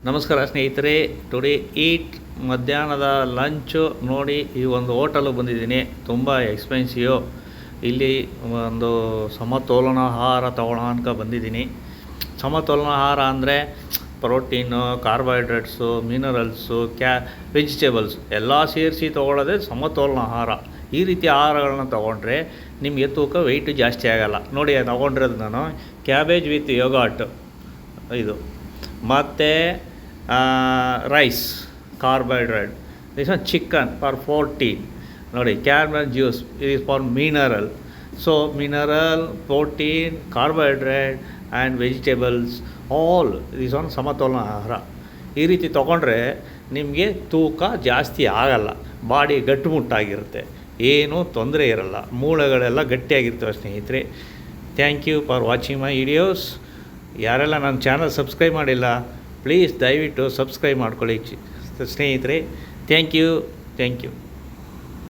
ನಮಸ್ಕಾರ ಸ್ನೇಹಿತರೆ. ಟುಡೇ ಈಟ್ ಮಧ್ಯಾಹ್ನದ ಲಂಚು ನೋಡಿ. ಈ ಒಂದು ಹೋಟೆಲು ಬಂದಿದ್ದೀನಿ, ತುಂಬ ಎಕ್ಸ್ಪೆನ್ಸಿವ್. ಇಲ್ಲಿ ಒಂದು ಸಮತೋಲನ ಆಹಾರ ತೊಗೊಳೋನ್ಕ ಬಂದಿದ್ದೀನಿ. ಸಮತೋಲನ ಆಹಾರ ಅಂದರೆ ಪ್ರೋಟೀನು, ಕಾರ್ಬೋಹೈಡ್ರೇಟ್ಸು, ಮಿನರಲ್ಸು, ವೆಜಿಟೇಬಲ್ಸ್ ಎಲ್ಲ ಸೇರಿಸಿ ತೊಗೊಳ್ಳೋದೇ ಸಮತೋಲನ ಆಹಾರ. ಈ ರೀತಿ ಆಹಾರಗಳನ್ನ ತೊಗೊಂಡ್ರೆ ನಿಮಗೆ ತೂಕ ವೆಯ್ಟ್ ಜಾಸ್ತಿ ಆಗೋಲ್ಲ. ನೋಡಿ, ತೊಗೊಂಡಿರೋದು ನಾನು ಕ್ಯಾಬೇಜ್ ವಿತ್ ಯೋಗಾಟ್, ಇದು ಮತ್ತು rice carbohydrate. This one chicken for 14. ನೋಡಿ, caramel juice is for mineral. So mineral, protein, carbohydrate and vegetables all this one ಸಮತೋಲನ ಆಹಾರ. ಈ ರೀತಿ ತೊಗೊಂಡ್ರೆ ನಿಮಗೆ ತೂಕ ಜಾಸ್ತಿ ಆಗಲ್ಲ, ಬಾಡಿ ಗಟ್ಟುಮುಟ್ಟಾಗಿರುತ್ತೆ, ಏನೂ ತೊಂದರೆ ಇರಲ್ಲ, ಮೂಳೆಗಳೆಲ್ಲ ಗಟ್ಟಿಯಾಗಿರ್ತವೆ ಸ್ನೇಹಿತರೆ. Thank you for watching my videos. ಯಾರೆಲ್ಲ ನನ್ನ ಚಾನಲ್ ಸಬ್ಸ್ಕ್ರೈಬ್ ಮಾಡಿಲ್ಲ, ಪ್ಲೀಸ್ ದಯವಿಟ್ಟು ಸಬ್ಸ್ಕ್ರೈಬ್ ಮಾಡ್ಕೊಳ್ಳಿ ಸ್ನೇಹಿತರೆ. Thank you.